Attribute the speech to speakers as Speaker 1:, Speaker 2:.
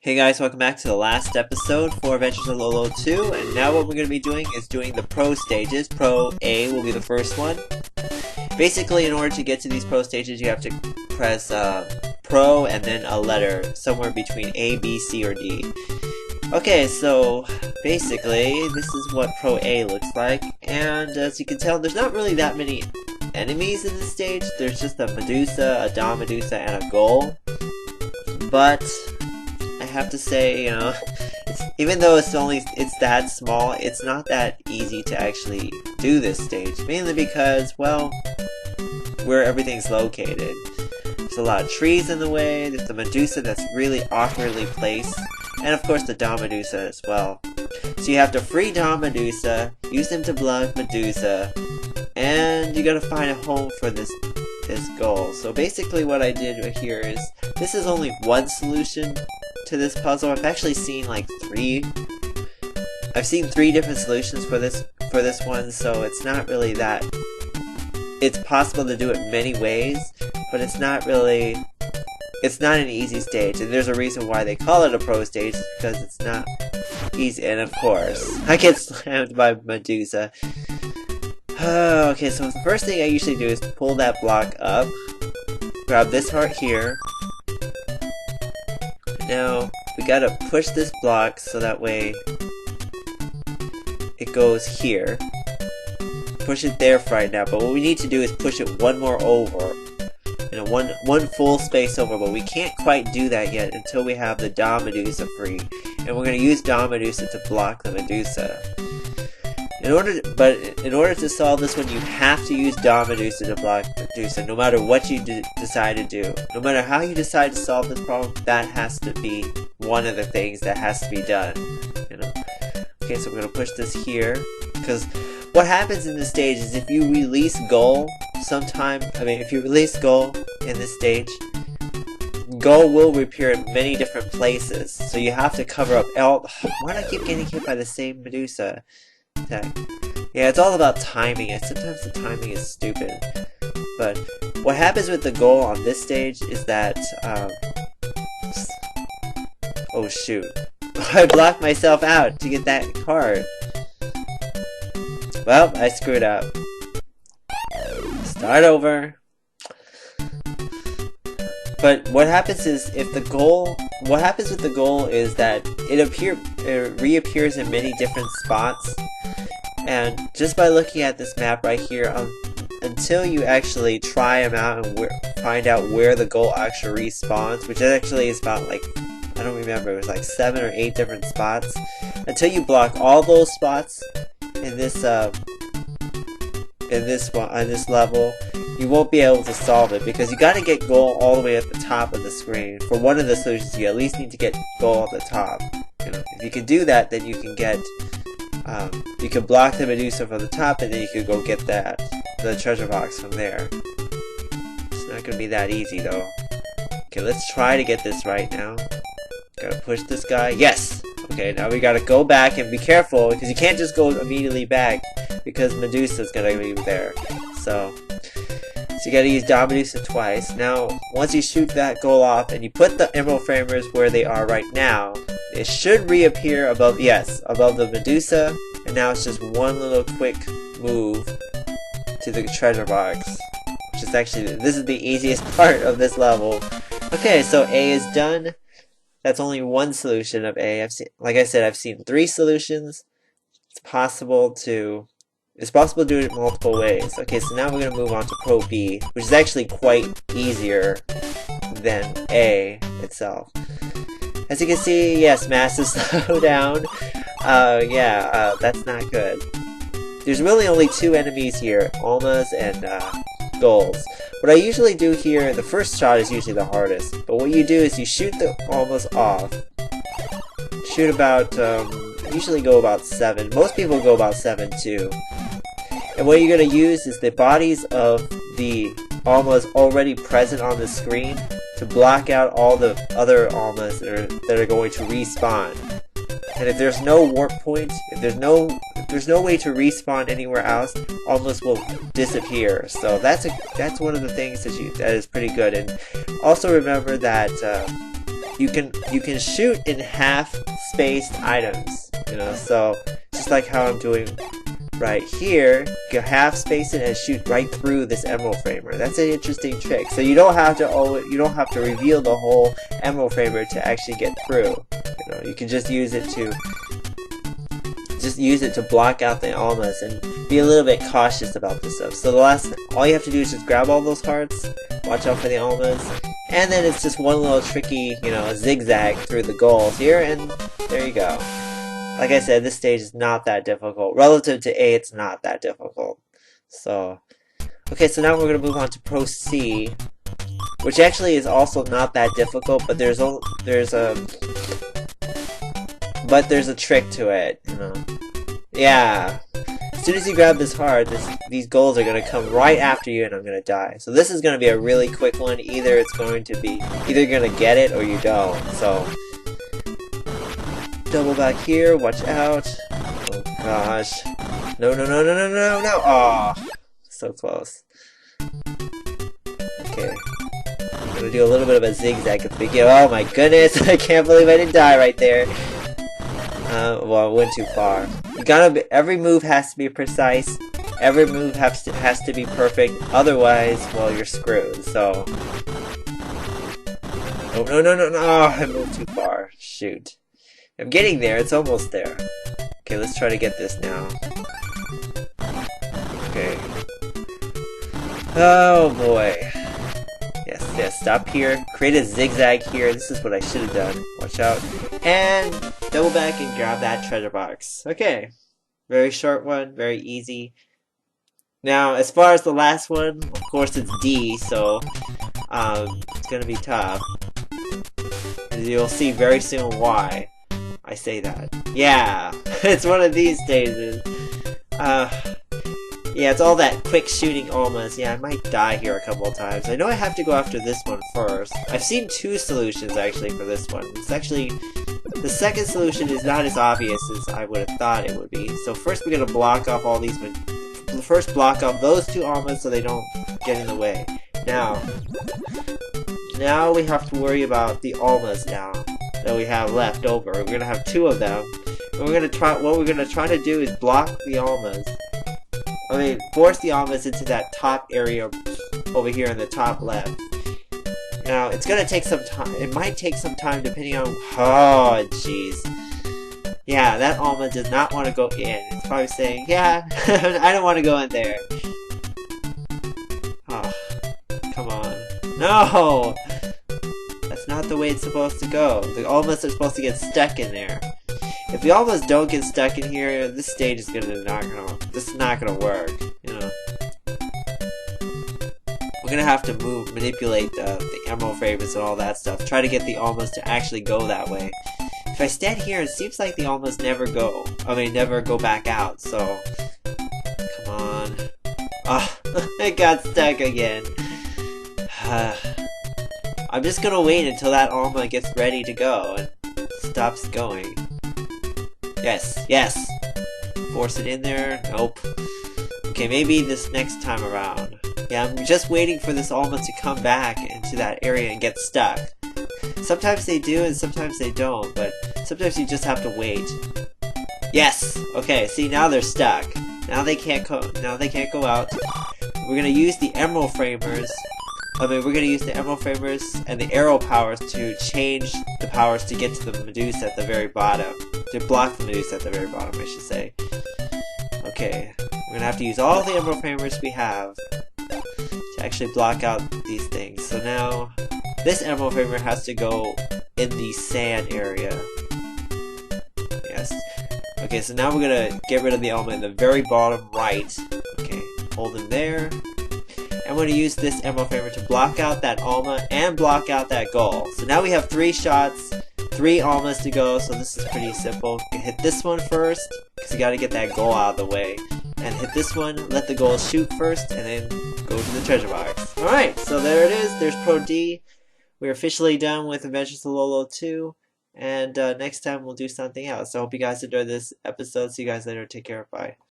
Speaker 1: Hey guys, welcome back to the last episode for Adventures of Lolo 2, and now what we're going to be doing is doing the pro stages. Pro A will be the first one. Basically, in order to get to these pro stages, you have to press pro and then a letter somewhere between A, B, C, or D. Okay, so basically, this is what Pro A looks like, and as you can tell, there's not really that many enemies in this stage. There's just a Medusa, a Dom Medusa, and a Ghoul. But I have to say, you know, even though it's that small, it's not that easy to actually do this stage. Mainly because, well, where everything's located. There's a lot of trees in the way, there's the Medusa that's really awkwardly placed, and of course the Dom Medusa as well. So you have to free Dom Medusa, use him to block Medusa, and you gotta find a home for this goal. So basically what I did right here is, this is only one solution to this puzzle. I've actually seen like three different solutions for this one, so it's not really that. It's possible to do it many ways, but it's not an easy stage, and there's a reason why they call it a pro stage, because it's not easy. And of course, I get slammed by Medusa. Okay, so the first thing I usually do is pull that block up, grab this heart here. Now, we gotta push this block so that way it goes here. Push it there for right now, but what we need to do is push it one more over. You know, one full space over, but we can't quite do that yet until we have the Dom Medusa free. And we're gonna use Dom Medusa to block the Medusa. In order to solve this one, you have to use Dom Medusa to block Medusa, no matter what you decide to do. No matter how you decide to solve this problem, that has to be one of the things that has to be done. You know. Okay, so we're gonna push this here, because what happens in this stage is if you release Ghoul if you release Ghoul in this stage, Ghoul will appear in many different places. So you have to cover up why do I keep getting hit by the same Medusa? Yeah, it's all about timing. Sometimes the timing is stupid. But what happens with the Ghoul on this stage is that, oh shoot. I blocked myself out to get that card. Well, I screwed up. Start over. But what happens is, what happens with the Ghoul is that it reappears in many different spots. And just by looking at this map right here, until you actually try them out and find out where the Ghoul actually respawns, which actually is about like, I don't remember, it was like 7 or 8 different spots. Until you block all those spots in this level, you won't be able to solve it, because you gotta get Ghoul all the way at the top of the screen. For one of the solutions, you at least need to get Ghoul at the top. You know, if you can do that, then you can get you can block the Medusa from the top, and then you can go get the treasure box from there. It's not gonna be that easy though. Okay, let's try to get this right now. Gotta push this guy. Yes! Okay, now we gotta go back and be careful, because you can't just go immediately back, because Medusa's gonna be there. So you gotta use Dom Medusa twice. Now, once you shoot that Ghoul off and you put the Emerald Framers where they are right now, it should reappear above the Medusa, and now it's just one little quick move to the treasure box. Which is actually, this is the easiest part of this level. Okay, so A is done. That's only one solution of A. Like I said, I've seen 3 solutions. It's possible to do it multiple ways. Okay, so now we're going to move on to Pro B, which is actually quite easier than A itself. As you can see, yes, massive slowdown. That's not good. There's really only 2 enemies here, Almas and Ghouls. What I usually do here, the first shot is usually the hardest, but what you do is you shoot the Almas off. Shoot about, usually go about 7. Most people go about 7 too. And what you're going to use is the bodies of the Almas already present on the screen to block out all the other Almas that are going to respawn. And if there's no warp point, if there's no way to respawn anywhere else, Almas will disappear. So that's one of the things that is pretty good. And also remember that you can shoot in half-spaced items, you know, so just like how I'm doing right here, you can half-space it and shoot right through this emerald framer. That's an interesting trick. So you don't have to reveal the whole emerald framer to actually get through. You know, you can just use it to block out the almas and be a little bit cautious about this stuff. So all you have to do is just grab all those hearts, watch out for the almas, and then it's just one little tricky, you know, zigzag through the goals here, and there you go. Like I said, this stage is not that difficult. Relative to A, it's not that difficult. So, okay, so now we're going to move on to Pro C, which actually is also not that difficult, but there's a trick to it, you know. Yeah. As soon as you grab this heart, these goals are going to come right after you and I'm going to die. So this is going to be a really quick one. Either you're going to get it or you don't. So, double back here, watch out. Oh gosh. No. Oh, so close. Okay. I'm going to do a little bit of a zigzag at the beginning. Oh my goodness, I can't believe I didn't die right there. Well, I went too far. Every move has to be precise. Every move has to be perfect. Otherwise, well, you're screwed. So, oh, no! Oh, I moved too far. Shoot. I'm getting there. It's almost there. Okay, let's try to get this now. Okay. Oh boy. Yes. Stop here. Create a zigzag here. This is what I should have done. Watch out. And double back and grab that treasure box. Okay. Very short one. Very easy. Now, as far as the last one, of course it's D, so it's gonna be tough. You'll see very soon why I say that. Yeah, it's one of these stages. Yeah, it's all that quick shooting almas. Yeah, I might die here a couple of times. I know I have to go after this one first. I've seen two solutions actually for this one. It's actually, the second solution is not as obvious as I would have thought it would be. So first we're gonna block off all these. First block off those two almas so they don't get in the way. Now we have to worry about the almas now that we have left over. We're gonna have two of them. And what we're gonna try to do is block the almas. Force the almas into that top area over here in the top left. Now, it's gonna take some time. It might take some time depending on... Oh, jeez. Yeah, that alma does not want to go in. It's probably saying, yeah, I don't want to go in there. Oh, come on. No! That's not the way it's supposed to go. The almas are supposed to get stuck in there. If the almas don't get stuck in here, this stage is this is not gonna work, you know. We're gonna have to manipulate the emerald favorites and all that stuff. Try to get the almas to actually go that way. If I stand here, it seems like the almas never go back out, so... Come on. Oh, it got stuck again. I'm just gonna wait until that alma gets ready to go and stops going. Yes! Force it in there. Nope. Okay, maybe this next time around. Yeah, I'm just waiting for this alma to come back into that area and get stuck. Sometimes they do and sometimes they don't, but sometimes you just have to wait. Yes! Okay, see, now they're stuck. Now they can't go out. We're gonna use the emerald framers. We're gonna use the emerald framers and the arrow powers to change the powers to get to the Medusa at the very bottom. To block the Medusa at the very bottom, I should say. Okay, we're gonna have to use all the emerald framers we have to actually block out these things. So now, this emerald framer has to go in the sand area. Yes. Okay, so now we're gonna get rid of the element in the very bottom right. Okay, hold him there. I'm going to use this emerald framer to block out that alma and block out that goal. So now we have 3 shots, 3 almas to go, so this is pretty simple. You can hit this one first, because you got to get that goal out of the way. And hit this one, let the goal shoot first, and then go to the treasure box. Alright, so there it is. There's Pro D. We're officially done with Adventures of Lolo 2. And next time we'll do something else. So I hope you guys enjoyed this episode. See you guys later. Take care. Bye.